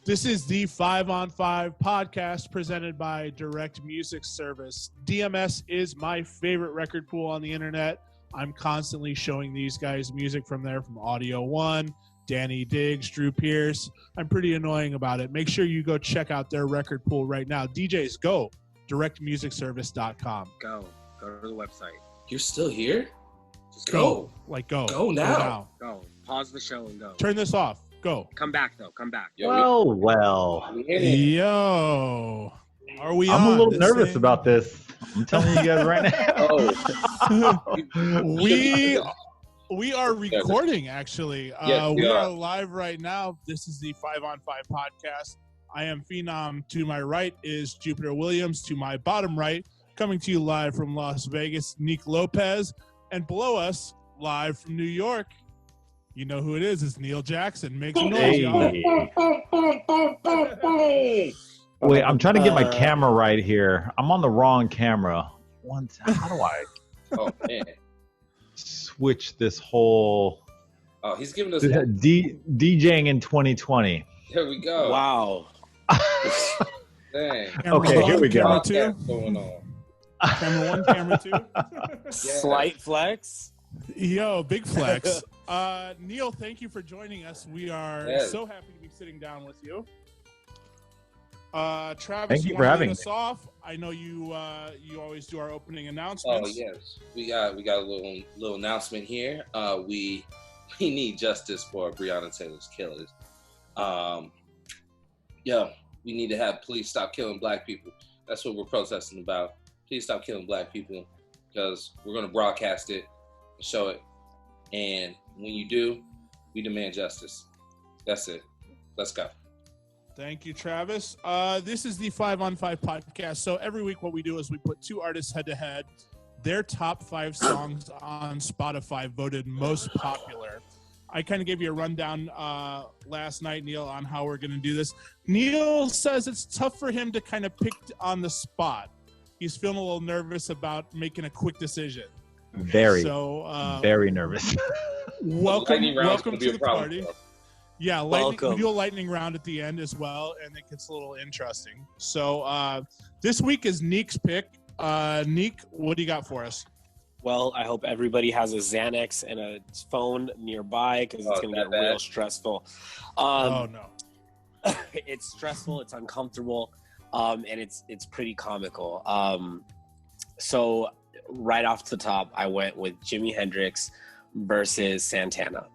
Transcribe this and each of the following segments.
This is the 5 on 5 podcast presented by Direct Music Service. DMS is my favorite record pool on the internet. I'm constantly showing these guys music from there, from Audio One, Danny Diggs, Drew Pierce. I'm pretty annoying about it. Make sure you go check out their record pool right now. DJs, go. directmusicservice.com. Go to the website. You're still here? Just go. Like go. Go now. Go. Pause the show and go. Turn this off. Go. Come back though. Come back. Well. Yo. Are we I'm on? a little nervous about this. I'm telling you guys right now. We are recording, actually. Yes, we are live right now. This is the 5 on 5 podcast. I am Phenom. To my right is Jupiter Williams. To my bottom right, coming to you live from Las Vegas, Nick Lopez. And below us, live from New York, you know who it is. It's Neil Jackson. Make some noise, y'all. Wait, I'm trying to get my camera right here. I'm on the wrong camera. How do I switch this whole... Oh, he's giving us... DJing in 2020. There we go. Wow. Dang. Okay, here we go. Camera two. What's going on? Camera one, camera two. Slight flex. Yo, big flex. Neil, thank you for joining us. We are so happy to be sitting down with you. Travis, thank you for having us off. I know you always do our opening Oh announcements. yes, we got a little announcement here. We need justice for Breonna Taylor's killers. We need to have police stop killing black people. That's what we're protesting about. Please stop killing black people, because we're going to broadcast it and show it. And when you do, we demand justice. That's it. Let's go. Thank you, Travis. This is the 5 on 5 podcast. So every week what we do is we put two artists head to head, their top 5 songs on Spotify voted most popular. I kind of gave you a rundown last night, Neil, on how we're going to do this. Neil says it's tough for him to kind of pick on the spot. He's feeling a little nervous about making a quick decision. Very nervous. Welcome to the party. Bro. Yeah, we do a lightning round at the end as well, and it gets a little interesting. So this week is Neek's pick. Neek, what do you got for us? Well, I hope everybody has a Xanax and a phone nearby, because it's going to get real stressful. Oh, no. It's stressful. It's uncomfortable. And it's pretty comical. So right off the top, I went with Jimi Hendrix versus Santana.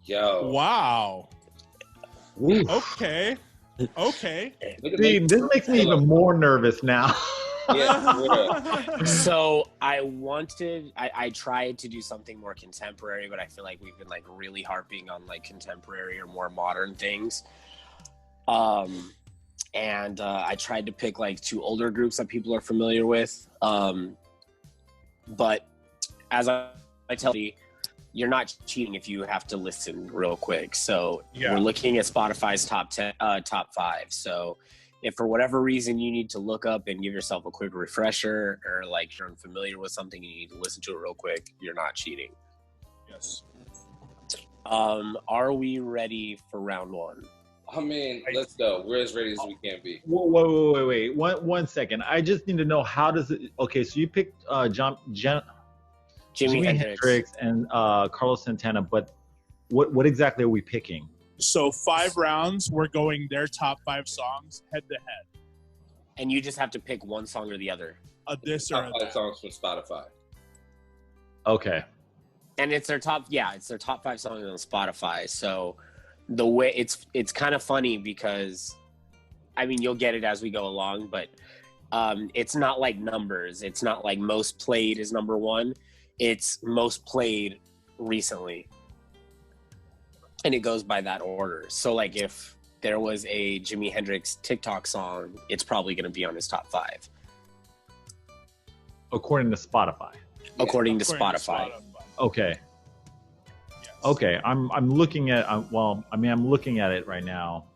Yo. Wow. Oof. Okay. See, this makes me even more nervous now. So I tried to do something more contemporary, but I feel like we've been like really harping on like contemporary or more modern things. And I tried to pick like two older groups that people are familiar with. But as I tell you, you're not cheating if you have to listen real quick. So we're looking at Spotify's top 5. So if for whatever reason you need to look up and give yourself a quick refresher, or like you're unfamiliar with something, you need to listen to it real quick, you're not cheating. Yes. Are we ready for round one? I mean, let's go. We're as ready as we can be. Wait. One second. I just need to know, how does it... Okay, so you picked Jimi Hendrix and Carlos Santana, but what exactly are we picking? So 5 rounds, we're going their top 5 songs head to head. And you just have to pick one song or the other. This or top 5 songs from Spotify. Okay. And it's their top 5 songs on Spotify. So the way it's kind of funny, because I mean, you'll get it as we go along, but it's not like numbers. It's not like most played is number 1. It's most played recently. And it goes by that order. So like if there was a Jimi Hendrix TikTok song, it's probably going to be on his top 5. According to Spotify. According to Spotify. Okay. Yes. Okay. I'm looking at I'm looking at it right now.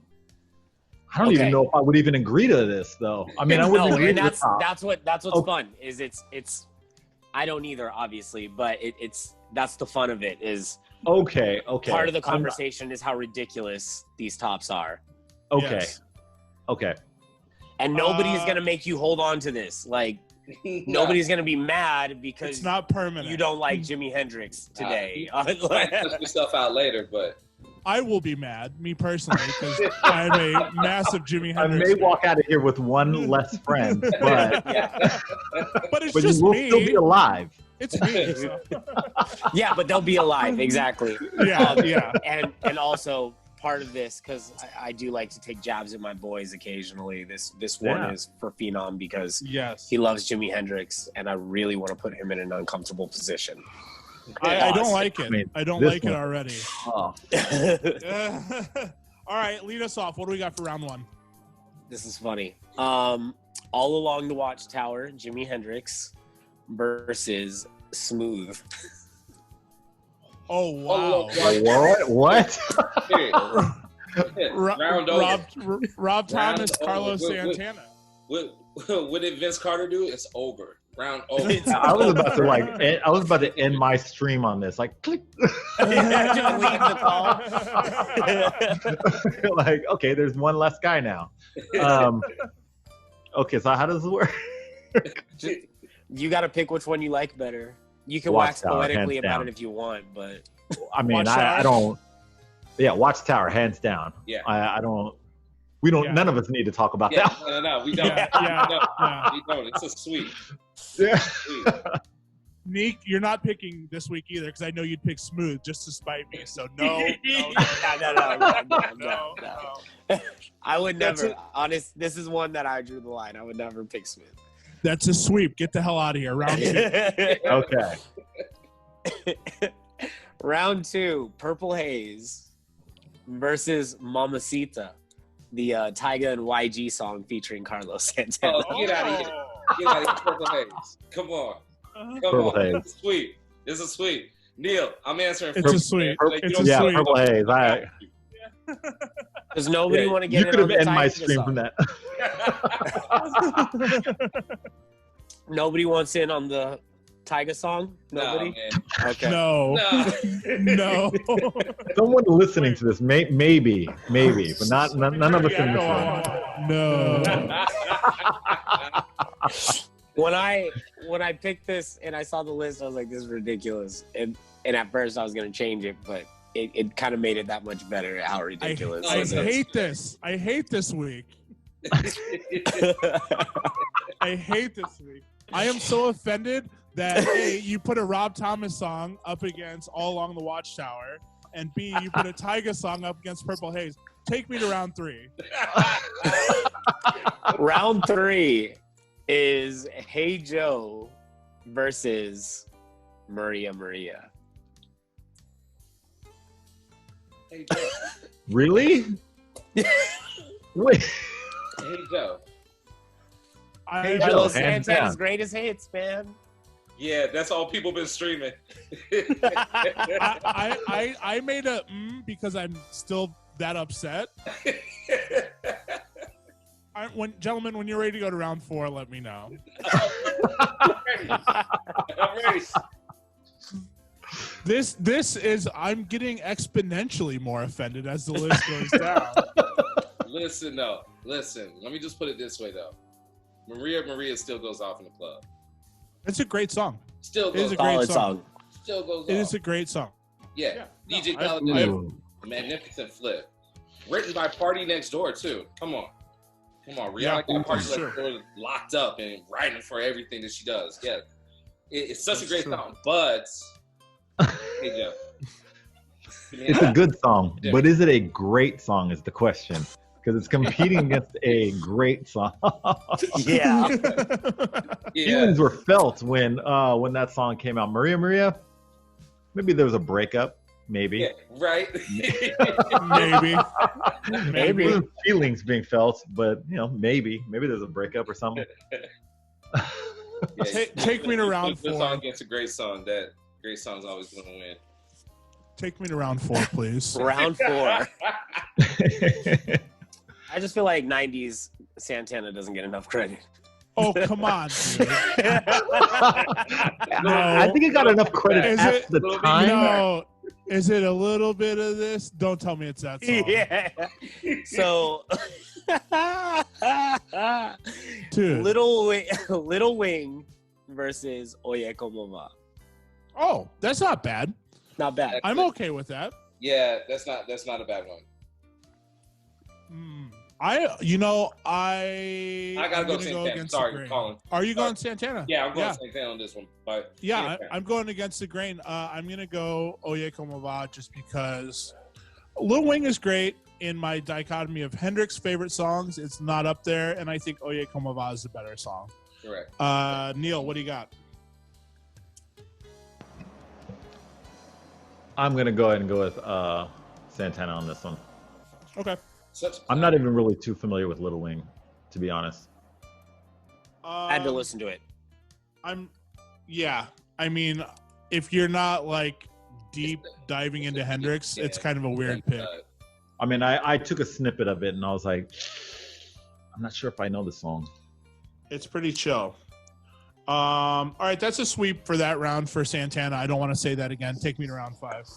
I don't even know if I would even agree to this, though. I mean, I wouldn't agree to this. That's what's fun. Is it's I don't either, obviously, but that's the fun of it. Is okay. Part of the conversation is how ridiculous these tops are. Okay. Yes. Okay. And nobody's gonna make you hold on to this. Like nobody's gonna be mad because It's not permanent. you don't like Jimi Hendrix today. You might test yourself out later, but I will be mad, me personally, because I'm a massive Jimi Hendrix. I may walk out of here with one less friend, but but it's but just you will me. still be alive. It's me. So. Yeah, but they'll be alive. Exactly. Yeah. And also part of this, because I do like to take jabs at my boys occasionally. This one is for Phenom because Yes. he loves Jimi Hendrix, and I really want to put him in an uncomfortable position. I don't like it. I mean, I don't this like it one- already. Oh. All right, lead us off. What do we got for round one? This is funny. All Along the Watchtower, Jimi Hendrix versus Smooth. Oh, wow. What? Round over. Rob Thomas, Round Carlos over. Santana. What did Vince Carter do? It's over. Round over. I was about to end my stream on this. Like, click. Just leave the call. Like, okay, there's one less guy now. Okay, so how does this work? You got to pick which one you like better. You can wax Watchtower, poetically hands about down. it if you want, but I mean, Watchtower? I don't. Yeah, Watchtower, hands down. Yeah. I don't. We don't. Yeah. None of us need to talk about Yeah, that. no, we don't. Yeah. We don't. It's a sweet. Yeah. Sweet. Neek, you're not picking this week either because I know you'd pick Smooth just to spite me. So no. I would That's never. Honest, this is one that I drew the line. I would never pick Smith. That's a sweep. Get the hell out of here. Round two. Okay. Round two, Purple Haze versus Mamacita, the Tyga and YG song featuring Carlos Santana. Oh, get out of here. Get out of here, Purple Haze. Come on. Come Purple on. Haze. This is sweet. This is sweet. Neil, I'm answering It's first. a sweep. Like, you It's don't a Yeah, sweep. Purple Haze. Does nobody want to get You in could on have the ended my Tyga stream song? from that. Nobody wants in on the Tyga song? Nobody? man. Okay. No. No. No. Someone listening to this, maybe, but none of us Yeah, in this go room. on. No. When I picked this and I saw the list, I was like, this is ridiculous. And at first I was gonna change it, but it kind of made it that much better how ridiculous. I it is. hate this. I hate this week. I hate this week. I am so offended that A, you put a Rob Thomas song up against All Along the Watchtower, and B, you put a Tyga song up against Purple Haze. Take me to round three. Round three is Hey Joe versus Maria Maria. Hey, Joe. Really? Wait. Hey, Joe. I, Joe, Carlos hands Santana's down. greatest hits, man. Yeah, that's all people been streaming. I made a because I'm still that upset. Gentlemen, when you're ready to go to round four, let me know. I'm ready. This is I'm getting exponentially more offended as the list goes down. Listen. Let me just put it this way, though. Maria still goes off in the club. It's a great song. Still It is goes a off. great Solid song. song. Still goes It off. is a great song. Yeah. Yeah. DJ No, Khaled I- did a magnificent flip. Written by Party Next Door, too. Come on. Rihanna Yeah, got Party for Next Door locked up and writing for everything that she does. Yeah. It's such a That's great true. song. But, hey, Joe. It's a good song, but is it a great song is the question. Because it's competing against a great song. Yeah. Yeah. Feelings were felt when that song came out. Maria, maybe there was a breakup. Maybe. Yeah, right? Maybe. Maybe. Feelings being felt, but maybe there's a breakup or something. Yeah, Take me to round good four. song against a great song. That great song's always going to win. Take me to round four, please. Round four. I just feel like 90s Santana doesn't get enough credit. Oh, come on, dude. I think it got enough credit Is at it- the time. No. Is it a little bit of this? Don't tell me it's that song. Yeah. So, Dude. Little Wing versus Oye Como Va. Oh, that's not bad. Not bad. I'm okay with that. Yeah, that's not a bad one. I gotta I'm go gonna Santana. against Sorry, the grain. Colin. Are you going Santana? Yeah, I'm going Santana on this one. But Yeah, I'm going against the grain. I'm gonna go Oye Como Va just because Lil Wing is great. In my dichotomy of Hendrix favorite songs, it's not up there, and I think Oye Como Va is the better song. Correct. Neil, what do you got? I'm gonna go ahead and go with Santana on this one. Okay. I'm not even really too familiar with Little Wing, to be honest. I had to listen to it. I mean, if you're not like deep diving into Hendrix, it's kind of a weird pick. I mean, I took a snippet of it and I was like, I'm not sure if I know the song. It's pretty chill. All right, that's a sweep for that round for Santana. I don't want to say that again. Take me to round 5.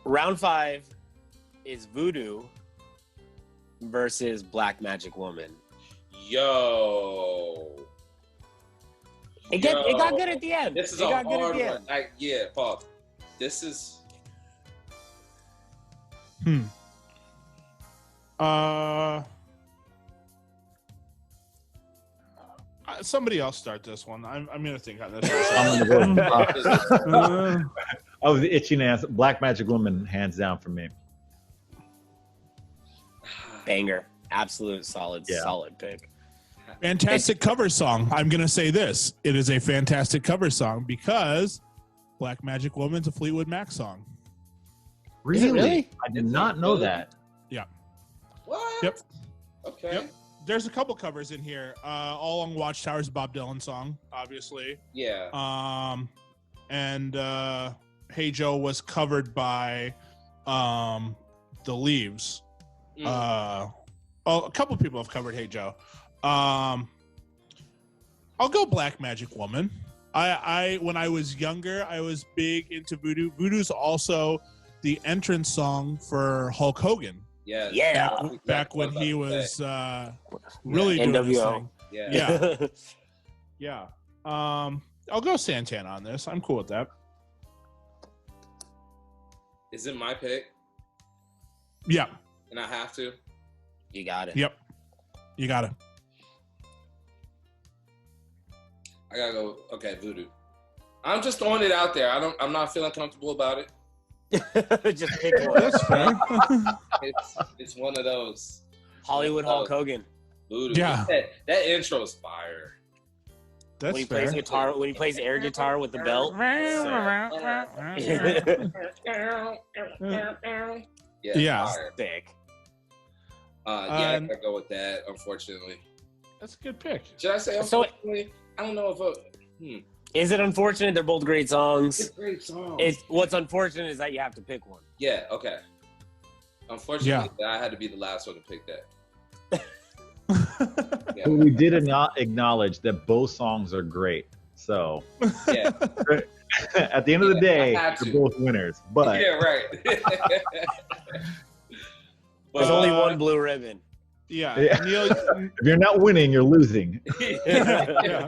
Round 5 is Voodoo versus Black Magic Woman. Yo. It got good at the end. This is it a got hard good at the one. end. Paul. This is. Somebody else start this one. I'm gonna think on this. I'm gonna go. I was itching to answer. Black Magic Woman, hands down for me. Banger. Absolute solid pick. Fantastic cover song. I'm gonna say this. It is a fantastic cover song because Black Magic Woman's a Fleetwood Mac song. Really? I did not know that. Yeah. What? Yep. Okay. Yep. There's a couple covers in here. All Along Watchtower's a Bob Dylan song, obviously. Yeah. And Hey Joe was covered by The Leaves. A couple people have covered Hey Joe. I'll go Black Magic Woman. I when I was younger, I was big into Voodoo. Voodoo's also the entrance song for Hulk Hogan. Yeah. Back when he was really doing NWO. his thing. Yeah. Yeah. I'll go Santana on this. I'm cool with that. Is it my pick? Yeah. And I have to? You got it. Yep. You got it. I gotta go. Okay, Voodoo. I'm just throwing it out there. I'm not feeling comfortable about it. Just pick one. That's fair. It's one of those. Hollywood Hulk Hogan. Voodoo. Yeah. That intro is fire. That's When he fair. plays guitar, when he plays air guitar with the belt. Yeah. Fire. Sick. I gotta go with that, unfortunately. That's a good pick. Should I say So- unfortunately? I don't know if Is it unfortunate? They're both great songs. it's a great song. What's unfortunate is that you have to pick one. Yeah, okay. Unfortunately, I had to be the last one to pick that. Yeah. But we did not acknowledge that both songs are great. So Yeah. at the end of the day, I had they're to. both winners. But Yeah, right. There's only one blue ribbon. Yeah. Yeah. Neil, if you're not winning, you're losing. yeah.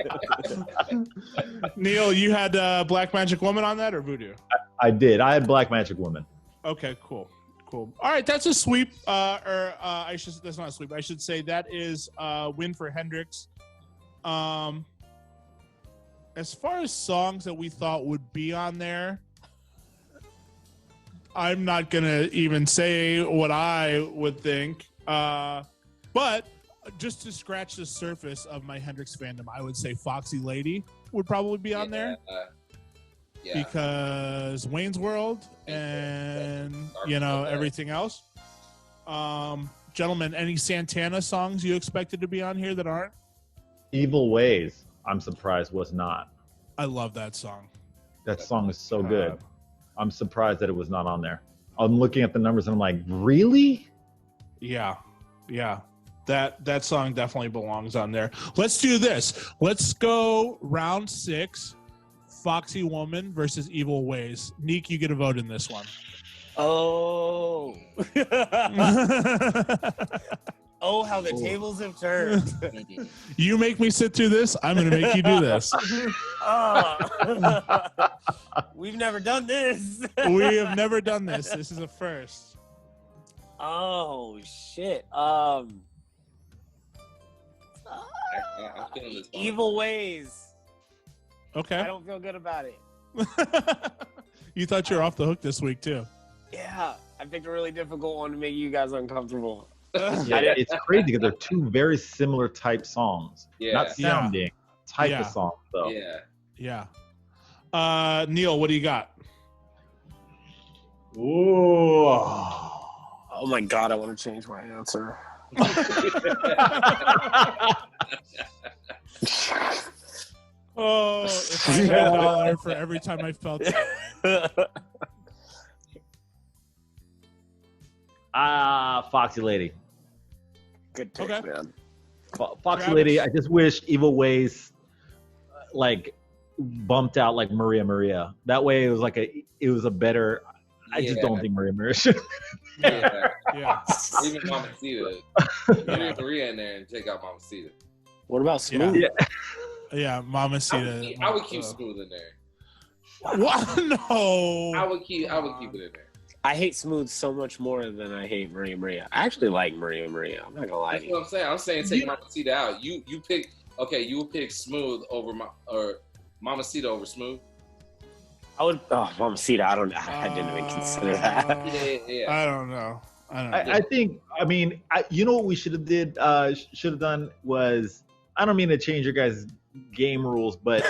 Neil, you had Black Magic Woman on that or Voodoo? I did. I had Black Magic Woman. Okay, cool. All right, that's a sweep. That's not a sweep. I should say that is a win for Hendrix. As far as songs that we thought would be on there, I'm not gonna even say what I would think. But just to scratch the surface of my Hendrix fandom, I would say Foxy Lady would probably be on there. Yeah. Because Wayne's World and everything else. Gentlemen, any Santana songs you expected to be on here that aren't? Evil Ways, I'm surprised was not. I love that song. That song is so good. I'm surprised that it was not on there. I'm looking at the numbers and I'm like, really? Yeah. That song definitely belongs on there. Let's do this. Let's go round 6. Foxy Woman versus Evil Ways. Neek, you get a vote in this one. Oh. Oh, how the tables have turned. You make me sit through this, I'm going to make you do this. We've never done this. We have never done this. This is a first. Oh, shit. I'm feeling this one. Evil Ways. Okay. I don't feel good about it. You thought you were off the hook this week, too. Yeah, I picked a really difficult one to make you guys uncomfortable. Yeah, it's crazy because they're two very similar type songs. Yeah. Not sounding, type Yeah. of song, though. Yeah. Yeah. Neil, what do you got? Ooh. Oh my God, I want to change my answer. Oh, if I had $1 for every time I felt that way. Foxy Lady. Good pick, Okay. man. Foxy Travis? Lady. I just wish Evil Ways, like, bumped out like Maria Maria. That way, it was a better. I just don't think Maria Maria should. Yeah. Yeah. Even Mamacita. Maria Maria in there and take out Mamacita. What about Smooth? Yeah. Yeah, Mamacita. I would keep Smooth in there. What? No. I would keep it in there. I hate Smooth so much more than I hate Maria Maria. I actually like Maria Maria. I'm not gonna lie That's to you. what I'm saying. I'm saying take Mamacita out. You pick. Okay, you would pick Smooth over Mamacita over Smooth. I would. Oh, Mamacita. I didn't even consider that. Yeah. I don't know. I think. I mean, you know what we should have done was. I don't mean to change your guys' game rules, but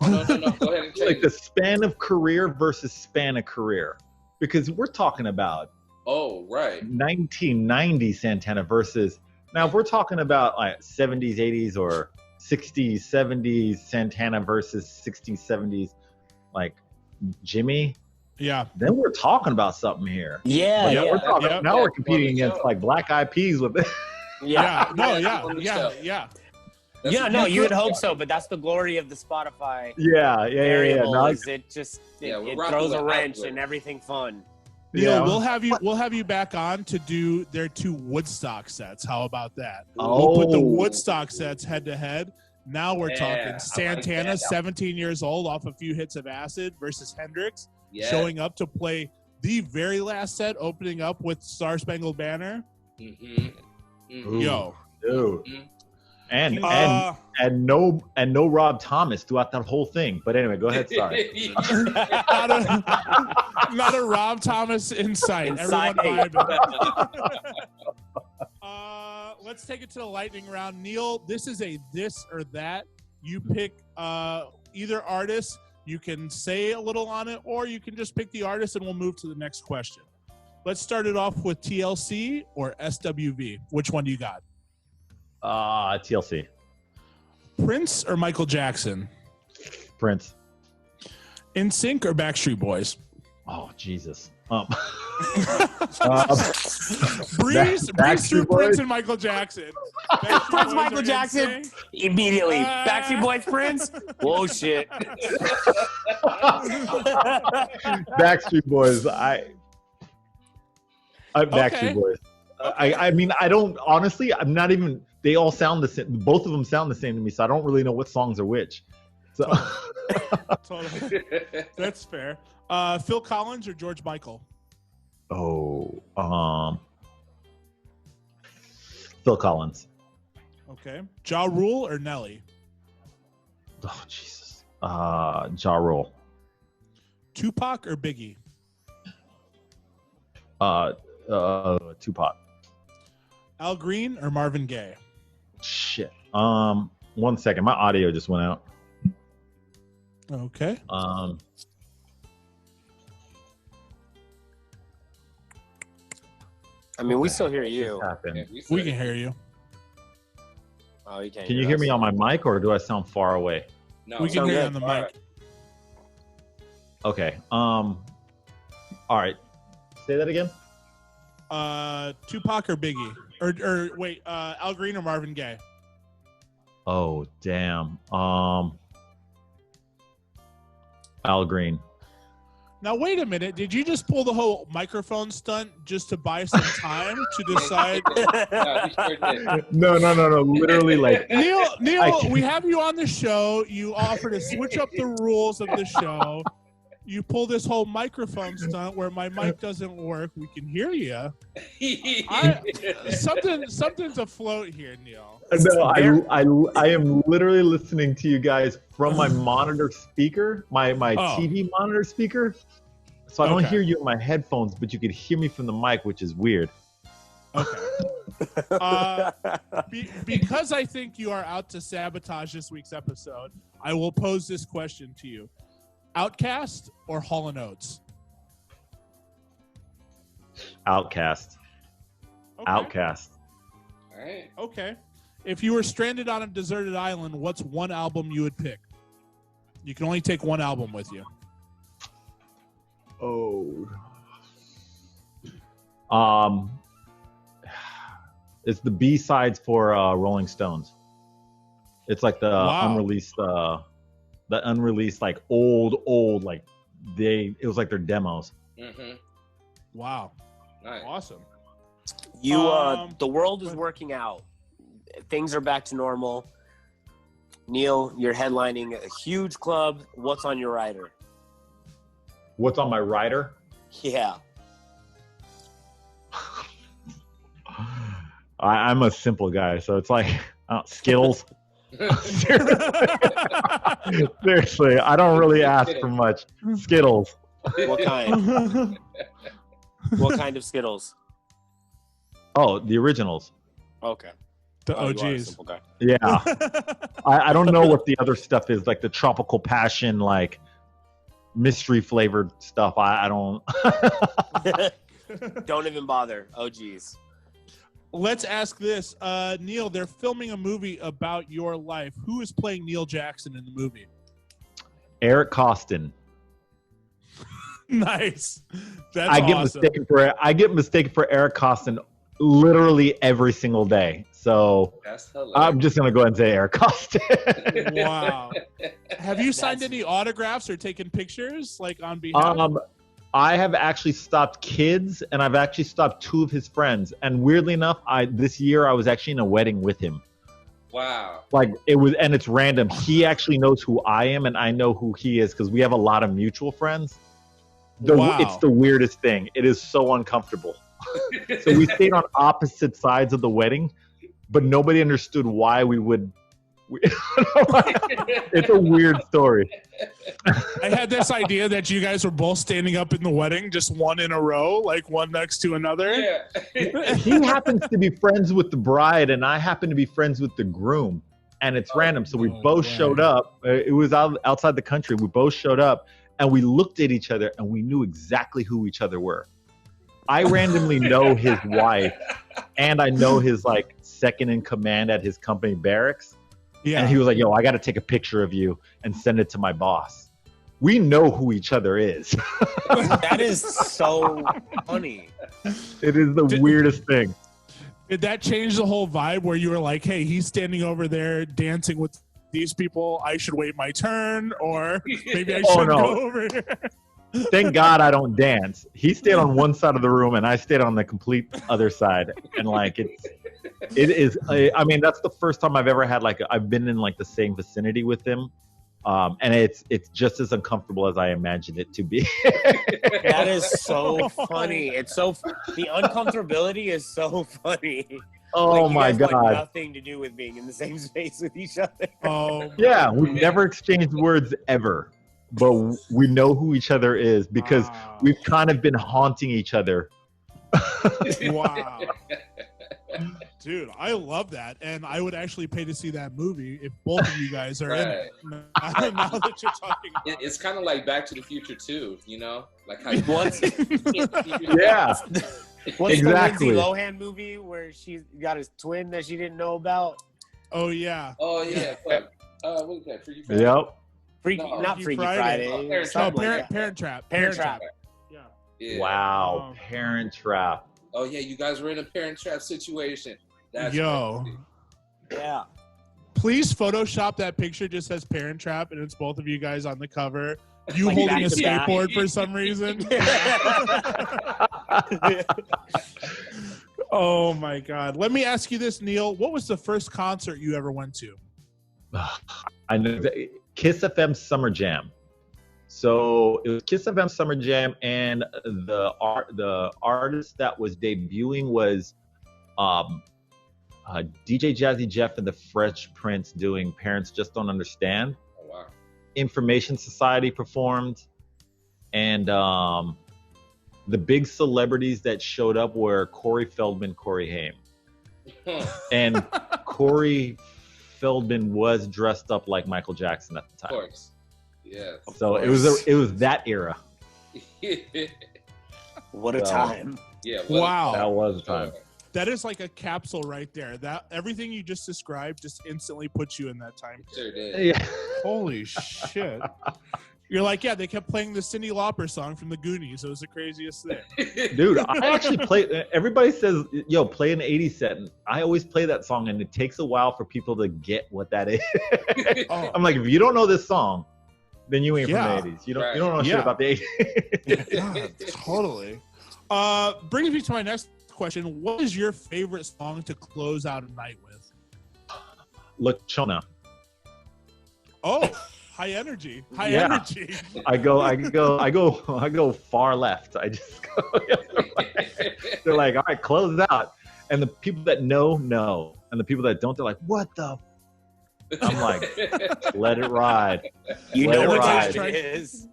No. Go ahead and change like the it. span of career versus span of career, because we're talking about Oh, right. 1990 Santana versus now if we're talking about like 70s, 80s, or 60s, 70s Santana versus 60s, 70s, like Jimmy. Yeah. Then we're talking about something here. Yeah, Like, yeah, we're talking, yeah. now we're competing against like Black Eyed Peas with it. Yeah. No, Yeah. yeah. That's yeah. No, you would hope so, but that's the glory of the Spotify Yeah. variable. No, Is it we're it rocking throws with a wrench Apple. in everything fun. Neil, Yeah. we'll have you back on to do their 2 Woodstock sets. How about that? Oh. We'll put the Woodstock sets head to head. Now we're Yeah, I talking like Santana, that. 17 years old, off a few hits of acid, versus Hendrix, Yeah. showing up to play the very last set, opening up with Star Spangled Banner. Mm-hmm. Yo, dude. Mhm. And no Rob Thomas throughout that whole thing. But anyway, go ahead. Sorry. not a Rob Thomas in sight. Inside. Everyone vibing. Let's take it to the lightning round. Neil, this is a this or that. You pick either artist. You can say a little on it, or you can just pick the artist, and we'll move to the next question. Let's start it off with TLC or SWV. Which one do you got? TLC. Prince or Michael Jackson? Prince. NSYNC or Backstreet Boys? Oh, Jesus. Breeze Backstreet through Boys? Prince and Michael Jackson. Backstreet Prince, Boys Michael or Jackson, NSYNC? immediately. Backstreet Boys, Prince. Whoa, shit. Backstreet Boys. Backstreet Okay. Boys. I mean, I don't honestly. I'm not even. They all sound the same. Both of them sound the same to me, so I don't really know what songs are which. So Totally. That's fair. Phil Collins or George Michael? Phil Collins. Okay. Ja Rule or Nelly? Oh, Jesus. Ja Rule. Tupac or Biggie? Tupac. Al Green or Marvin Gaye? Shit. 1 second. My audio just went out. Okay. I mean, we still hear you. Happened. We can hear you. Oh, you can't. Can you hear me on my mic, or do I sound far away? No, We can sound hear you good. on the All mic. right. Okay. All right. Say that again. Tupac or Biggie? Or wait, Al Green or Marvin Gaye? Oh, damn. Al Green. Now wait a minute. Did you just pull the whole microphone stunt just to buy some time to decide? No. Literally, like Neil, we have you on the show. You offer to switch up the rules of the show. You pull this whole microphone stunt where my mic doesn't work. We can hear you. Something's afloat here, Neil. No, I am literally listening to you guys from my monitor speaker, my TV monitor speaker. So I don't hear you in my headphones, but you can hear me from the mic, which is weird. Okay. Because I think you are out to sabotage this week's episode, I will pose this question to you. Outcast or Hall & Oates? Outcast. Okay. Outcast. All right. Okay. If you were stranded on a deserted island, what's one album you would pick? You can only take one album with you. Oh. It's the B-sides for Rolling Stones. It's like the unreleased like old like it was like their demos. Mm-hmm. Wow. Nice. Awesome. The world is working out. Things are back to normal. Neil, you're headlining a huge club. What's on your rider? What's on my rider? Yeah. I'm a simple guy, so it's like Skittles. Seriously, I don't really ask for much. Skittles. What kind? What kind of Skittles? Oh, the originals. Okay. The You are a OGs. simple guy. Yeah. I don't know what the other stuff is, like the tropical passion, like mystery flavored stuff. I don't. Don't even bother. OGs. Let's ask this. Neil, they're filming a movie about your life. Who is playing Neil Jackson in the movie? Eric Costin. Nice. That's I get awesome. mistaken for Eric Costin literally every single day. So That's hilarious. I'm just gonna go ahead and say Eric Costin. Wow. Have you signed any autographs or taken pictures, like on behalf? I have actually stopped kids, and I've actually stopped two of his friends. And weirdly enough, this year I was actually in a wedding with him. Wow. Like and it's random. He actually knows who I am, and I know who he is because we have a lot of mutual friends. Wow. It's the weirdest thing. It is so uncomfortable. So we stayed on opposite sides of the wedding, but nobody understood why we would. It's a weird story. I had this idea that you guys were both standing up in the wedding, just one in a row, like one next to another. Yeah. He happens to be friends with the bride, and I happen to be friends with the groom, and it's random. So we both showed up. It was outside the country. We both showed up, and we looked at each other, and we knew exactly who each other were. I randomly know his wife, and I know his like second in command at his company barracks. Yeah. And he was like, "Yo, I got to take a picture of you and send it to my boss." We know who each other is. That is so funny. It is the weirdest thing. Did that change the whole vibe where you were like, hey, he's standing over there dancing with these people. I should wait my turn, or maybe I should go over here. Thank God I don't dance. He stayed on one side of the room and I stayed on the complete other side. And like, it is, I mean, that's the first time I've ever had, like, I've been in like the same vicinity with him. And it's just as uncomfortable as I imagined it to be. That is so funny. It's so the uncomfortability is so funny. Oh like, my you guys God! want nothing to do with being in the same space with each other. Oh yeah, we've never exchanged words ever, but we know who each other is because we've kind of been haunting each other. Wow. Dude, I love that, and I would actually pay to see that movie if both of you guys are in it. Now that you're talking about It's kind of like Back to the Future too, you know, like how Yeah. What's Exactly. the Lindsay Lohan movie where she's got his twin that she didn't know about? Oh yeah. Oh yeah. Fuck. What is that? Freaky Friday? Yep. Not Freaky Freaky Friday. Friday. Parent something Trap. like that. Parent Trap. Parent Trap. Yeah. Yeah. Wow. Parent Trap. Oh yeah, you guys were in a Parent Trap situation. That's Yo. crazy. Yeah. Please Photoshop that picture. Just says Parent Trap, and it's both of you guys on the cover, You Like holding a back to back. skateboard for some reason? Oh my God. Let me ask you this, Neil. What was the first concert you ever went to? I know Kiss FM Summer Jam. So it was Kiss FM Summer Jam, and the artist that was debuting was DJ Jazzy Jeff and the Fresh Prince doing Parents Just Don't Understand. Oh, wow. Information Society performed, and the big celebrities that showed up were Corey Feldman, Corey Haim. And Corey Feldman was dressed up like Michael Jackson at the time. Of course. Yeah. So it was that era. What a time. Yeah. Wow. That was a time. That is like a capsule right there. That everything you just described just instantly puts you in that time. Sure did. Yeah. Holy shit. You're like, yeah, they kept playing the Cyndi Lauper song from the Goonies. It was the craziest thing. Dude, I actually play. Everybody says, yo, play an 80s set. And I always play that song, and it takes a while for people to get what that is. Oh. I'm like, if you don't know this song, then you ain't Yeah. from the 80s. You don't, Right. you don't know shit Yeah. about the 80s. Yeah, totally. Brings me to my next question. What is your favorite song to close out a night with? Lachona. Oh, high energy. High Yeah. energy. I go far left. I just go the other way. They're like, all right, close it out. And the people that know. And the people that don't, they're like, what the? I'm like, let it ride. You Let know it what ride. time it is.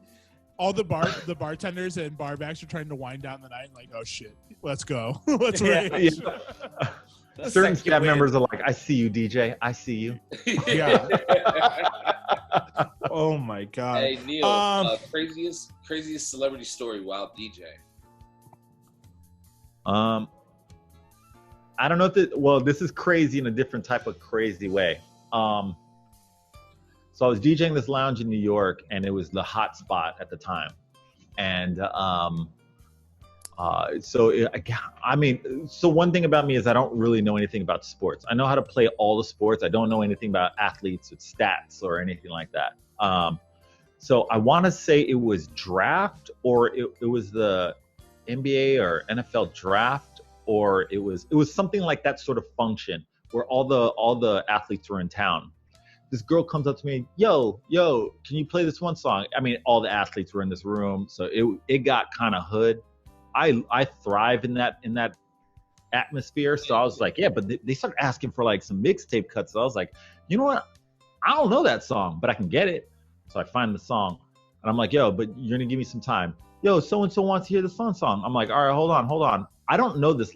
All the bartenders and barbacks are trying to wind down the night. Like, oh shit, let's go. Let's rage. Yeah. That's Certain second staff win. members are like, I see you, DJ. I see you. Yeah. Oh my God. Hey Neil, craziest celebrity story while DJ. I don't know if this is crazy in a different type of crazy way. So I was DJing this lounge in New York, and it was the hot spot at the time. And so one thing about me is I don't really know anything about sports. I know how to play all the sports. I don't know anything about athletes with stats or anything like that. So I want to say it was draft, or it was the NBA or NFL draft, or it was something like that sort of function where all the athletes were in town. This girl comes up to me, yo, can you play this one song? I mean, all the athletes were in this room, so it got kind of hood. I thrive in that atmosphere, so I was like, yeah, but they started asking for like some mixtape cuts. So I was like, you know what? I don't know that song, but I can get it. So I find the song, and I'm like, yo, but you're gonna give me some time. Yo, so and so wants to hear the song. I'm like, all right, hold on. I don't know this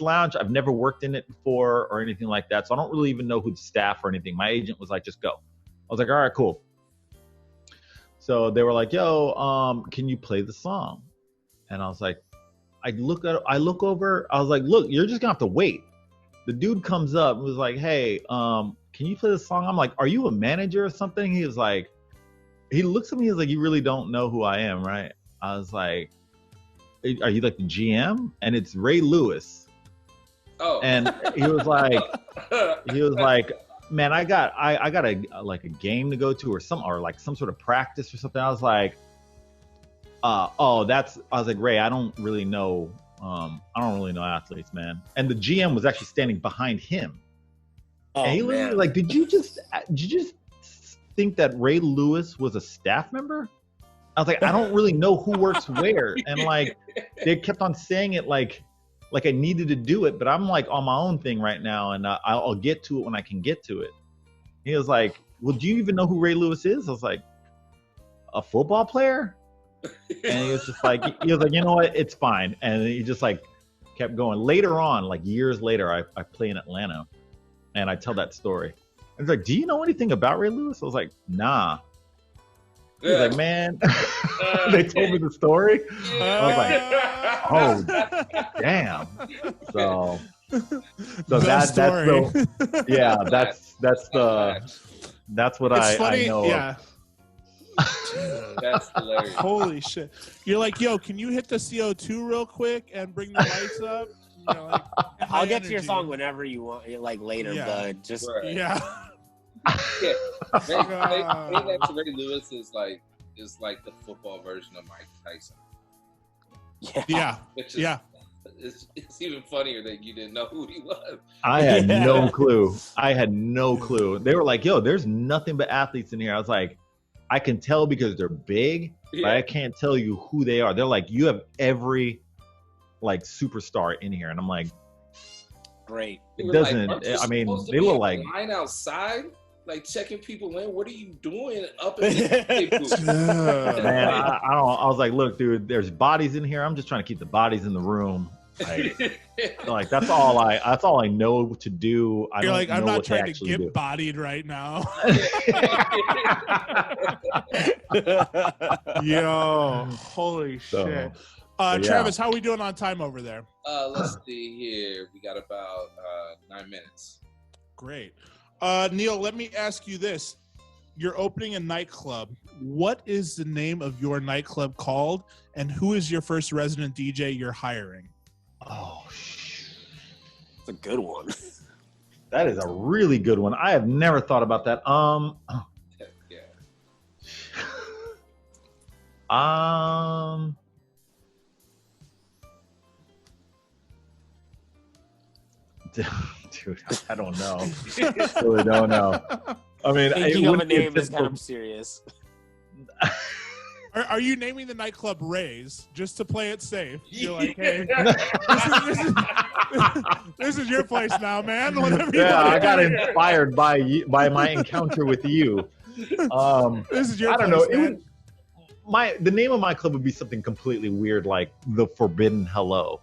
lounge. I've never worked in it before or anything like that, so I don't really even know who the staff or anything. My agent was like, just go. I was like, all right, cool. So they were like, yo, can you play the song? And I was like, I look over. I was like, look, you're just gonna have to wait. The dude comes up and was like, hey, can you play the song? I'm like, are you a manager or something? He was like, he looks at me. He's like, you really don't know who I am, right? I was like, are you like the GM? And it's Ray Lewis. Oh. And he was like, man, I got a game to go to or like some sort of practice or something. I was like, I was like, Ray, I don't really know athletes, man. And the GM was actually standing behind him. Oh, and he literally man. like, did you just think that Ray Lewis was a staff member? I was like, I don't really know who works where. And like, they kept on saying it like I needed to do it, but I'm like on my own thing right now, and I'll get to it when I can get to it. He was like, well, do you even know who Ray Lewis is? I was like, a football player? And he was just like, you know what? It's fine. And he just like kept going. Later on, like years later, I play in Atlanta, and I tell that story. I was like, do you know anything about Ray Lewis? I was like, nah. He was like, man, they told me the story. I was like, oh, damn. So that's what I know. Yeah. That's hilarious. Holy shit. You're like, yo, can you hit the CO2 real quick and bring the lights up? You know, like, high I'll get to your energy. song whenever you want, like later, Yeah. bud. Just Right. Yeah. Yeah. Saying that to Ray Lewis is like is like the football version of Mike Tyson. Yeah. Yeah. It's even funnier that you didn't know who he was. I had no clue. They were like, yo, there's nothing but athletes in here. I was like, I can tell because they're big, but I can't tell you who they are. They're like, you have every like superstar in here. And I'm like, great. It doesn't, like, I mean, they look like line outside, like checking people in. What are you doing up in people? Man, I was like, look, dude, there's bodies in here. I'm just trying to keep the bodies in the room. Like that's all I know to do. You're like, I'm not trying to get bodied right now. Yo, holy shit. Travis, how are we doing on time over there? Let's see here. We got about 9 minutes. Great. Neil, let me ask you this. You're opening a nightclub. What is the name of your nightclub called? And who is your first resident DJ you're hiring? Oh, it's a good one. That is a really good one. I have never thought about that. Dude, I don't know. I really don't know. I mean, thinking of a name is kind of serious. Are you naming the nightclub Rays just to play it safe? You're like, hey, this is your place now, man. Whatever. Yeah, I got inspired by my encounter with you. This is your I don't place, know. man. The name of my club would be something completely weird, like the Forbidden Hello,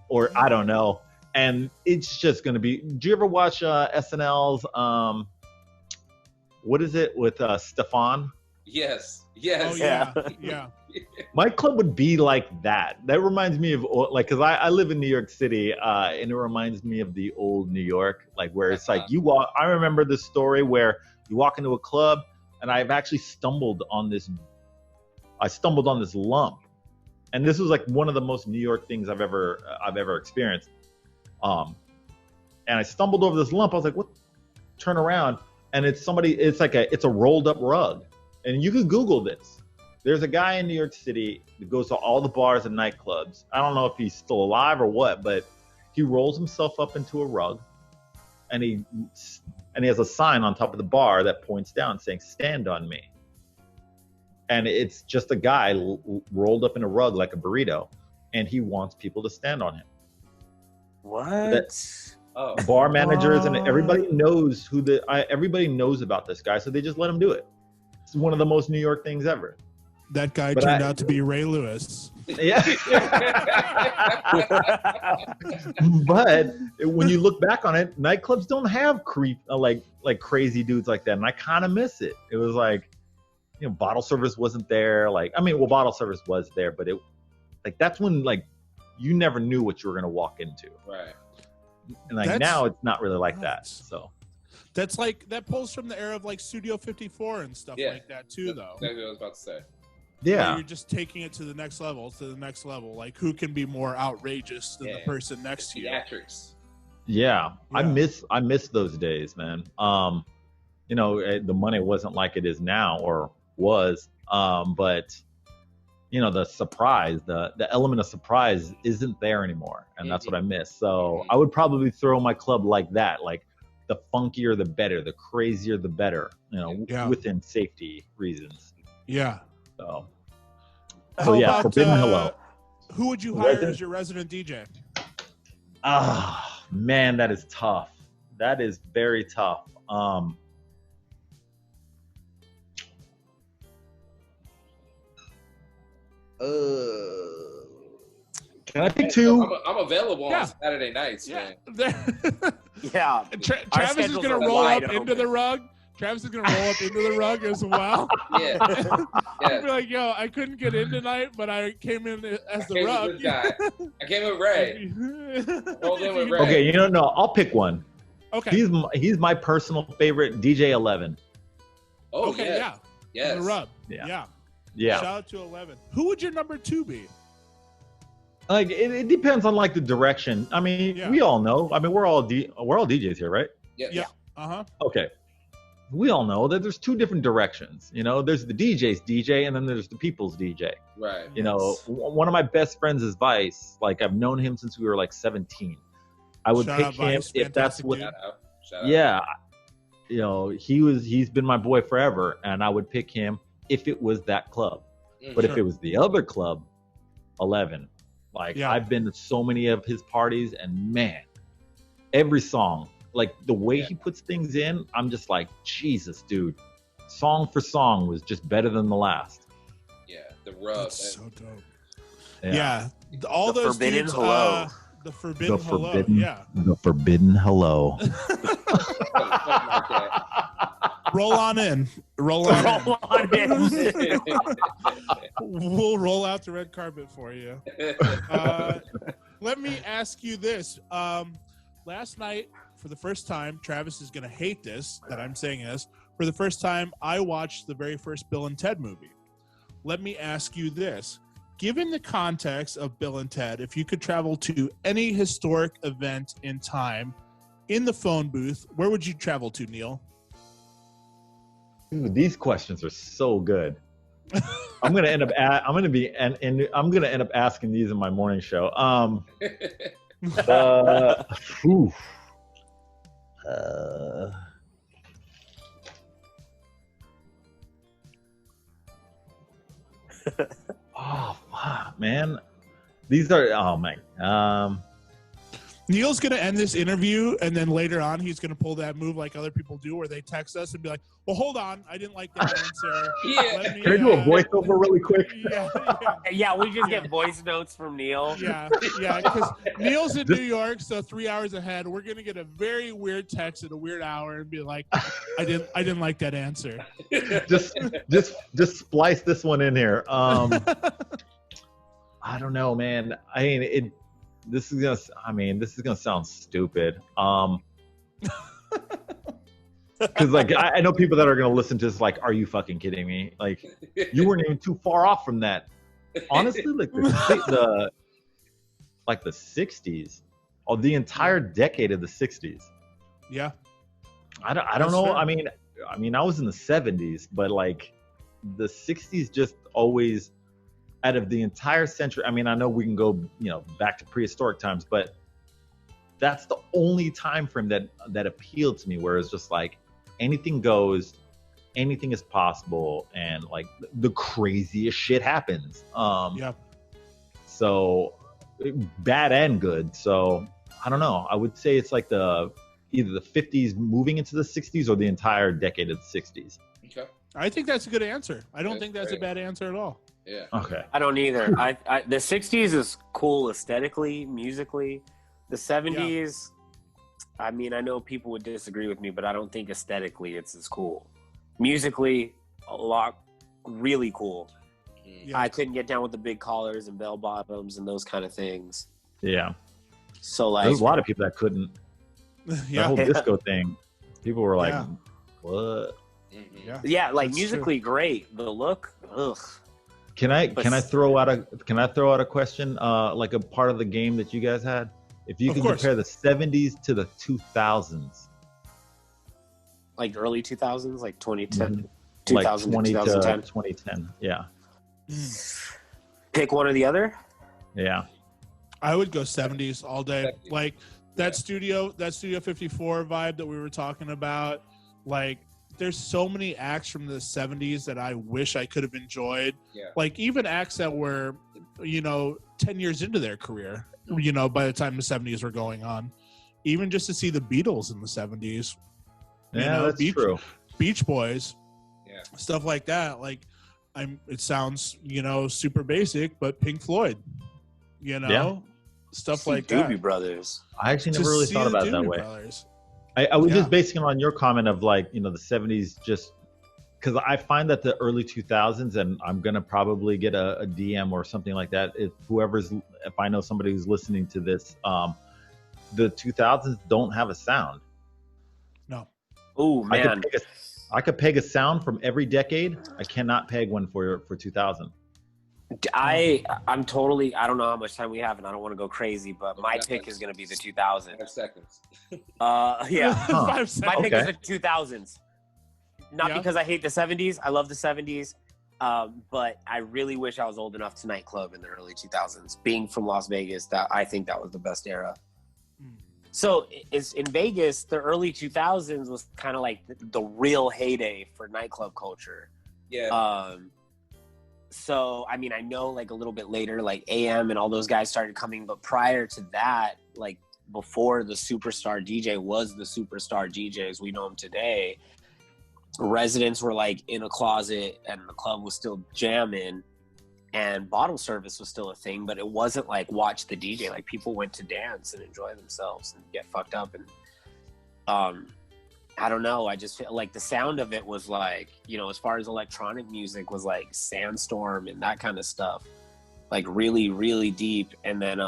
or I don't know. And it's just gonna be. Do you ever watch SNL's? What is it with Stefan? Yes. Oh yeah. My club would be like that. That reminds me of like, cause I live in New York City, and it reminds me of the old New York, like where it's like you walk. I remember the story where you walk into a club, and I've actually stumbled on this lump, and this was like one of the most New York things I've ever experienced. And I stumbled over this lump. I was like, what? Turn around, and it's a rolled up rug. And you can Google this. There's a guy in New York City that goes to all the bars and nightclubs. I don't know if he's still alive or what, but he rolls himself up into a rug, and he has a sign on top of the bar that points down saying, "Stand on me." And it's just a guy rolled up in a rug like a burrito, and he wants people to stand on him. What? Bar managers and everybody knows everybody knows about this guy, so they just let him do it. It's one of the most New York things ever. That guy turned out to be Ray Lewis. Yeah. But when you look back on it, nightclubs don't have like crazy dudes like that, and I kind of miss it. It was like, bottle service wasn't there. Bottle service was there, but that's when you never knew what you were gonna walk into. Right. And now it's not really like that. So. That pulls from the era of Studio 54 and stuff like that too, though. Exactly what I was about to say. Yeah, you're just taking it to the next level. Like, who can be more outrageous than the person next to you? Theatrics. Yeah, I miss those days, man. The money wasn't like it is now, or was, but the surprise, the element of surprise isn't there anymore, and that's what I miss. So I would probably throw my club like that, like. The funkier, the better. The crazier, the better. Within safety reasons. Yeah. So about, Forbidden Hello. Who would you hire as your resident DJ? Man, that is tough. That is very tough. Can I pick two? I'm available on Saturday nights, man. Yeah. Travis is gonna roll up into the rug. Travis is gonna roll up into the rug as well. Yeah. I'll be like, yo, I couldn't get in tonight, but I came in as the rug. I came with Ray. Rolled in with Ray. Okay, no, I'll pick one. Okay. He's my personal favorite, DJ 11. Oh, okay, yeah. Yes. The rub. Yeah. Shout out to 11. Who would your number 2 be? It depends on the direction. I mean, we all know. I mean, we're all DJs here, right? Yeah. Uh-huh. Okay. we all know that there's two different directions. You know, there's the DJ's DJ, and then there's the people's DJ. Right. You know, one of my best friends is Vice. Like, I've known him since we were like 17. I would Shout pick out him Vice, if that's fantastic what. dude. Shout out. Yeah, you know, he's been my boy forever, and I would pick him if it was that club. But Sure. if it was the other club, 11. Like, Yeah. I've been to so many of his parties, and man, every song, like the way he puts things in, I'm just like, Jesus, dude. Song for song was just better than the last. Yeah, the rub. That's so dope. Yeah. Yeah. All The those forbidden dudes, hello. the forbidden The hello. forbidden, Yeah. the forbidden hello. Roll on in. Roll on in. Roll on in. We'll roll out the red carpet for you. Let me ask you this. Last night, for the first time, Travis is going to hate this, that I'm saying this. For the first time, I watched the very first Bill and Ted movie. Let me ask you this. Given the context of Bill and Ted, if you could travel to any historic event in time in the phone booth, where would you travel to, Neil? Dude, these questions are so good. I'm gonna end up asking these in my morning show. Oof. Oh fuck, man. These are Neil's going to end this interview, and then later on, he's going to pull that move like other people do where they text us and be like, well, hold on. I didn't like that answer. Yeah. Me, Can I do a voiceover really quick? Yeah, Yeah, we just get voice notes from Neil. yeah, because Neil's in New York, so 3 hours ahead. We're going to get a very weird text at a weird hour and be like, I didn't like that answer. just splice this one in here. I don't know, man. I mean, this is gonna sound stupid. Because like I know people that are gonna listen to this like, are you fucking kidding me? Like, you weren't even too far off from that. Honestly, like the 60s, or the entire decade of the 60s. Yeah. I don't That's know. fair. I mean, I was in the 70s, but like the 60s just always, out of the entire century. I mean, I know we can go, back to prehistoric times, but that's the only time frame that appealed to me, where it's just like anything goes, anything is possible, and like the craziest shit happens. Yeah. So bad and good. So I don't know. I would say it's like either the 50s moving into the 60s or the entire decade of the 60s. Okay. I think that's a good answer. I don't That's think that's great. a bad answer at all. Yeah. Okay. I don't either. The 60s is cool aesthetically, musically. The 70s, I mean, I know people would disagree with me, but I don't think aesthetically it's as cool. Musically, a lot, really cool. Yeah. I couldn't get down with the big collars and bell bottoms and those kind of things. Yeah. So like, There's a lot of people that couldn't. The Yeah. whole disco thing. People were like, Yeah. what? Mhm. Yeah. yeah, like That's musically great. The look, ugh. Can I But- throw out a question, like a part of the game that you guys had? If you Of could course. compare the 70s to the 2000s, Like early 2000s, like 2010, like 2000 20 to to 2010. 2010. Yeah. Pick one or the other. Yeah. I would go 70s all day. 70s. Like that Studio 54 vibe that we were talking about. Like, there's so many acts from the 70s that I wish I could have enjoyed. Yeah. Like even acts that were, 10 years into their career, by the time the 70s were going on. Even just to see the Beatles in the 70s, Yeah, that's true. Beach Boys, Yeah. stuff like that. Like, it sounds, super basic, but Pink Floyd, stuff like that. Doobie Brothers. I actually To never really see thought the about it that Doobie way. Brothers. I was Yeah. just basing it on your comment of like, the 70s, just because I find that the early 2000s, and I'm going to probably get a DM or something like that. If I know somebody who's listening to this, the 2000s don't have a sound. No. Oh man, I could peg a sound from every decade. I cannot peg one for 2000. I'm totally. I don't know how much time we have, and I don't want to go crazy, but my pick is going to be the 2000s. 5 seconds. Yeah, Huh. 5 my seconds. pick Okay. is the 2000s. Not because I hate the 70s. I love the 70s. But I really wish I was old enough to nightclub in the early 2000s. Being from Las Vegas, I think that was the best era. So it's in Vegas, the early 2000s was kind of like the real heyday for nightclub culture. Yeah. So, I mean, I know like a little bit later, like AM and all those guys started coming, but prior to that, like before the superstar DJ was the superstar DJ as we know him today, residents were like in a closet and the club was still jamming and bottle service was still a thing, but it wasn't like watch the DJ. Like people went to dance and enjoy themselves and get fucked up. And I don't know, I just feel like the sound of it was like, you know, as far as electronic music was like Sandstorm and that kind of stuff, like really, really deep. And then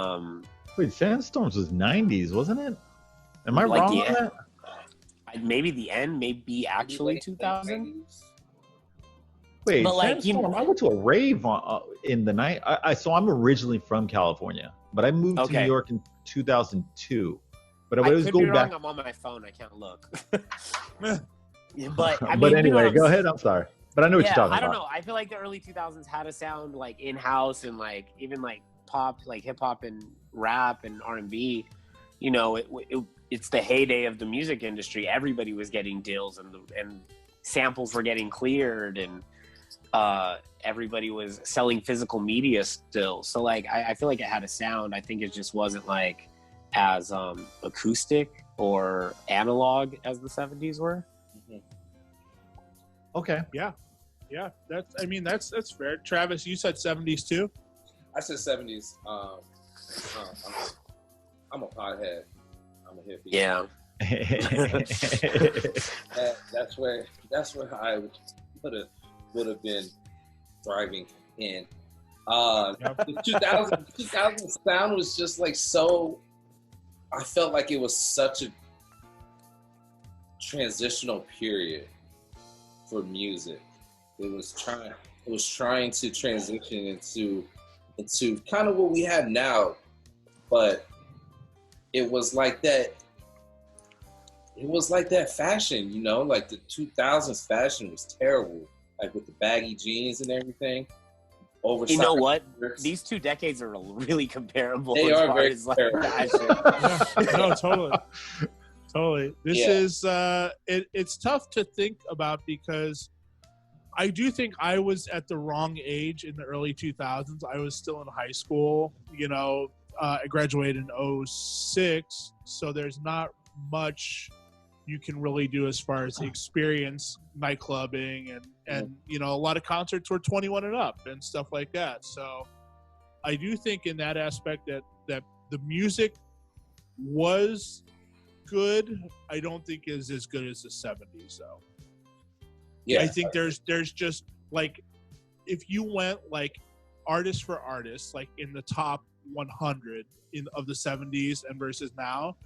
wait, Sandstorms was 90s, wasn't it? Am I wrong on that? Maybe the end, maybe actually 2000. Wait, but like I went to a rave in the night. So I'm originally from California, but I moved to New York in 2002. But I always go back. I'm on my phone. I can't look. But I mean, but anyway, go ahead. I'm sorry, but I know what you're talking about. I don't know. I feel like the early 2000s had a sound like in-house and like even like pop, like hip hop and rap and R&B. You know, it's the heyday of the music industry. Everybody was getting deals and samples were getting cleared and everybody was selling physical media still. So like, I feel like it had a sound. I think it just wasn't like as acoustic or analog as the 70s were. Okay. Yeah. That's fair. Travis, you said 70s too? I said 70s. I'm a pothead. I'm a hippie. Yeah. That's where I would have been thriving in. The 2000 sound was just like so. I felt like it was such a transitional period for music. It was trying to transition into kind of what we have now, but it was like that. It was like that fashion, you know, like the 2000s fashion was terrible, like with the baggy jeans and everything. You know what? These 2 decades are really comparable. They are very comparable. No, totally. This is it's tough to think about because I do think I was at the wrong age in the early 2000s. I was still in high school. You know, I graduated in 06, so there's not much you can really do as far as experience nightclubbing and you know, a lot of concerts were 21 and up and stuff like that. So I do think in that aspect that the music was good. I don't think is as good as the 70s though. Yeah, I think there's just like, if you went like artist for artist, like in the top 100 of the 70s and versus now,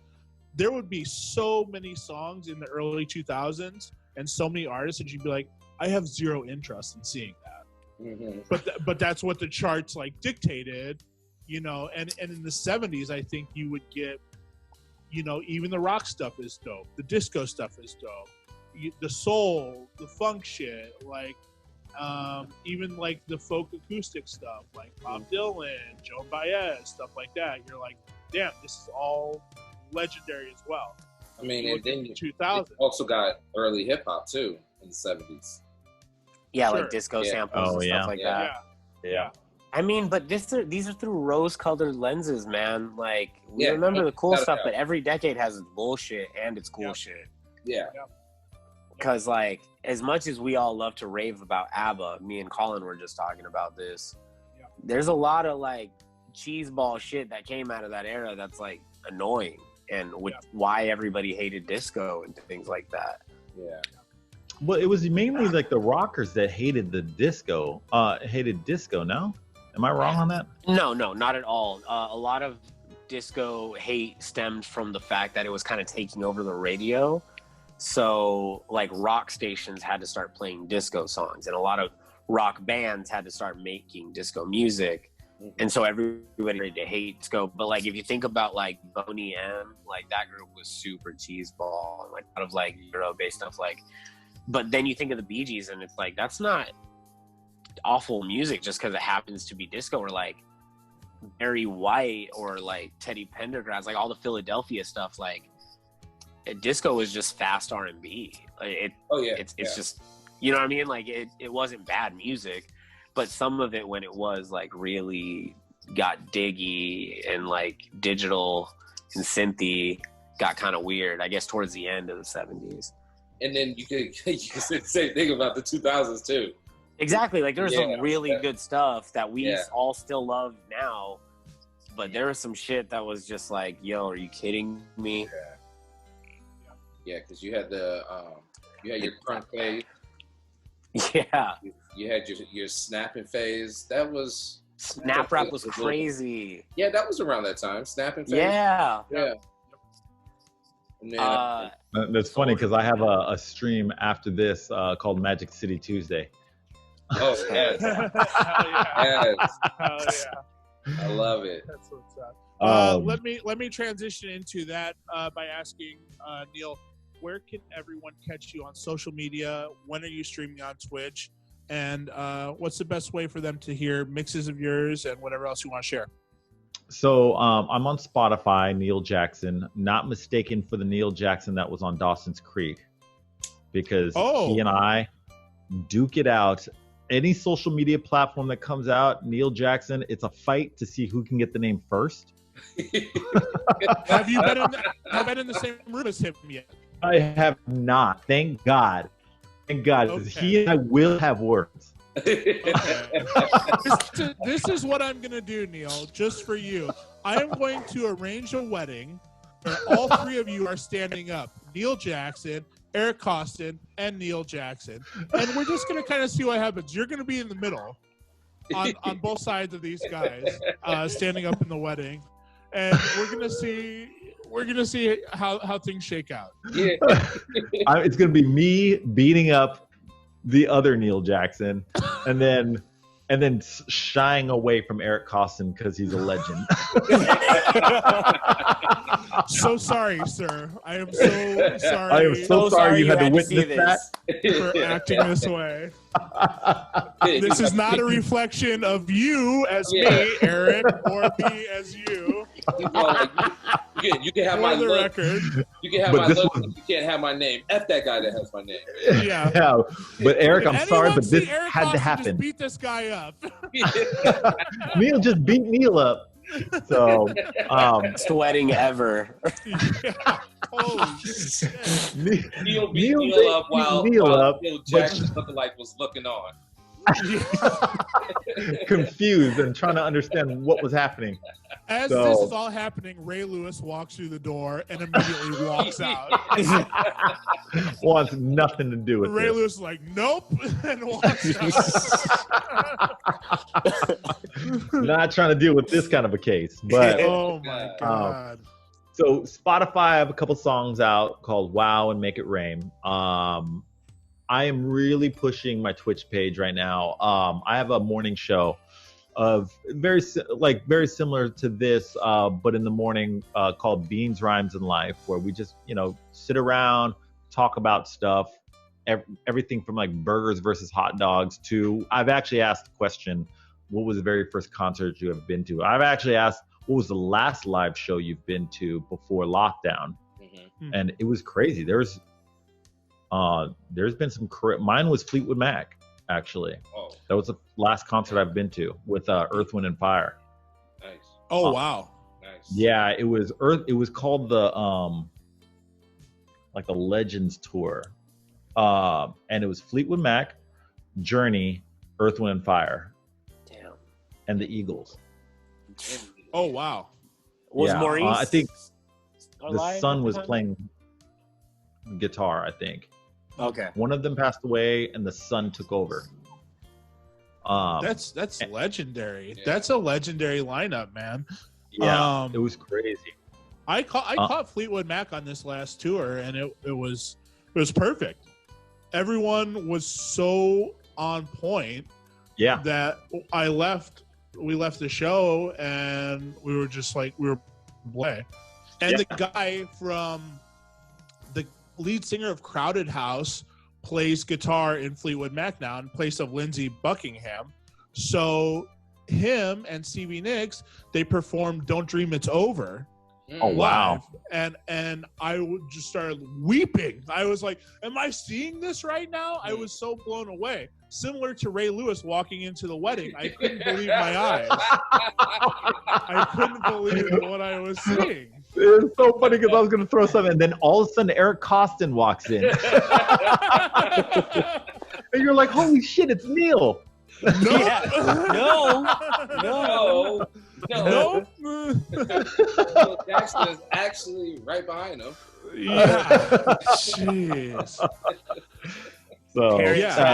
there would be so many songs in the early 2000s and so many artists that you'd be like, I have zero interest in seeing that. Mm-hmm. But that's what the charts like dictated, you know, and in the 70s, I think you would get, you know, even the rock stuff is dope. The disco stuff is dope. The soul, the funk shit, like even like the folk acoustic stuff, like Bob Dylan, Joan Baez, stuff like that. You're like, damn, this is all legendary as well. I mean, and then 2000 also got early hip hop too in the 70s. Yeah, sure. Like disco samples and stuff like that. Yeah. I mean, but these are through rose-colored lenses, man. Like, we remember the cool stuff, but every decade has its bullshit and its cool shit. Yeah. Because, like, as much as we all love to rave about ABBA, me and Colin were just talking about this, there's a lot of, like, cheeseball shit that came out of that era that's, like, annoying. And why everybody hated disco and things like that. Yeah. Well, it was mainly like the rockers that hated the disco. No? Am I wrong on that? No, not at all. A lot of disco hate stemmed from the fact that it was kind of taking over the radio. So, like, rock stations had to start playing disco songs, and a lot of rock bands had to start making disco music. And so everybody ready to hate disco. But like, if you think about like Boney M, like that group was super cheeseball and like a lot of like Euro based stuff. Like But then you think of the Bee Gees, and it's like, that's not awful music just because it happens to be disco, or like Barry White or like Teddy Pendergrass, like all the Philadelphia stuff. Like disco is just fast R&B. It's just, you know what I mean? Like it wasn't bad music, but some of it, when it was like really got diggy and like digital and synthy, got kind of weird, I guess, towards the end of the 70s. And then you could say the same thing about the 2000s too. Exactly. Like there's some really good stuff that we all still love now, but there was some shit that was just like, yo, are you kidding me? Yeah, because you had you had your crunk phase. Yeah. You had your snapping phase. That was Snap rap was crazy. Yeah, that was around that time. Snapping phase. Yeah. And then, that's funny because I have a stream after this called Magic City Tuesday. Oh yes. Hell yeah. Yes. Hell yeah. I love it. That's what's up. Let me transition into that by asking Neil, where can everyone catch you on social media? When are you streaming on Twitch? And what's the best way for them to hear mixes of yours and whatever else you want to share? So I'm on Spotify, Neil Jackson, not mistaken for the Neil Jackson that was on Dawson's Creek, because he and I duke it out. Any social media platform that comes out, Neil Jackson, it's a fight to see who can get the name first. Have you been in the same room as him yet? I have not. Thank God. Thank God. Okay. He and I will have words. Okay. This is what I'm going to do, Neil, just for you. I am going to arrange a wedding where all three of you are standing up. Neil Jackson, Eric Costin, and Neil Jackson. And we're just going to kind of see what happens. You're going to be in the middle on both sides of these guys standing up in the wedding. And we're going to see how things shake out. Yeah. It's going to be me beating up the other Neil Jackson, and then shying away from Eric Costin because he's a legend. So sorry, sir. I am so sorry. I am so sorry you had to witness that. For acting this way. This is not a reflection of you as me, Eric, or me as you. You can have my look. You can have my look. You can't have my name. F that guy that has my name. Yeah. But Eric, I'm sorry, but this Eric had to happen. Just beat this guy up. Neil just beat Neil up. So, best wedding ever. Yeah. Holy shit. Neil beat Neil up while Neil Jackson looking like was looking on. Confused and trying to understand what was happening. As this is all happening, Ray Lewis walks through the door and immediately walks out. Wants nothing to do with Ray this. Lewis is like, nope, and walks out. Not trying to deal with this kind of a case. But oh my God. So Spotify, I have a couple songs out called Wow and Make It Rain. I am really pushing my Twitch page right now. I have a morning show of very similar to this, but in the morning, called Beans, Rhymes, and Life, where we just, sit around, talk about stuff, everything from like burgers versus hot dogs to, I've actually asked the question, what was the very first concert you have been to? I've actually asked, what was the last live show you've been to before lockdown? Mm-hmm. And it was crazy. There's been some mine was Fleetwood Mac, actually. Oh. That was the last concert I've been to with Earth, Wind, and Fire. Nice. Oh wow. Nice. Yeah, it was called the like the Legends Tour. And it was Fleetwood Mac, Journey, Earth, Wind, and Fire. Damn. And the Eagles. Oh wow. Was Maurice I think the alive son at the was time? playing guitar, I think. Okay. One of them passed away and the son took over. That's legendary. Yeah. That's a legendary lineup, man. Yeah, it was crazy. I caught Fleetwood Mac on this last tour, and it was perfect. Everyone was so on point. Yeah. That we left the show and we were just like play. And the guy from the lead singer of Crowded House plays guitar in Fleetwood Mac now in place of Lindsey Buckingham. So him and Stevie Nicks, they performed "Don't Dream It's Over." Oh wow! And I just started weeping. I was like, "Am I seeing this right now?" I was so blown away. Similar to Ray Lewis walking into the wedding, I couldn't believe my eyes. I couldn't believe what I was seeing. It was so funny because I was going to throw something, and then all of a sudden Eric Costin walks in, and you're like, "Holy shit, it's Neil!" No, No. Jackson is actually right behind him. Yeah. Jeez. So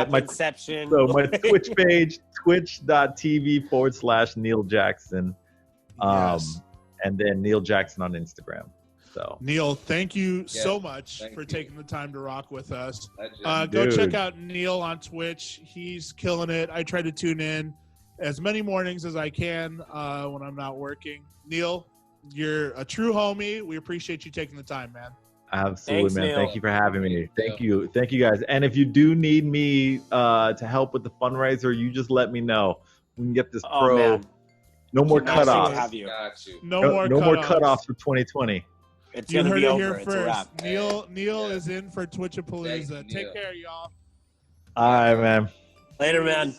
my Inception. So my Twitch page, twitch.tv/Neil Jackson. Yes. And then Neil Jackson on Instagram. So Neil, thank you so much for taking the time to rock with us. Go Dude. check out Neil on Twitch. He's killing it. I try to tune in as many mornings as I can when I'm not working. Neil, you're a true homie. We appreciate you taking the time, man. Absolutely, Thanks, man. Neil. Thank you for having me. Thank you guys. And if you do need me to help with the fundraiser, you just let me know. We can get this Man. No more Got cutoffs. you. No more cutoffs for 2020. It's You gonna heard be it over. here It's a wrap. first. Neil is in for Twitchapalooza. Thank you, Take Neil. care, y'all. All right, man. Later, man.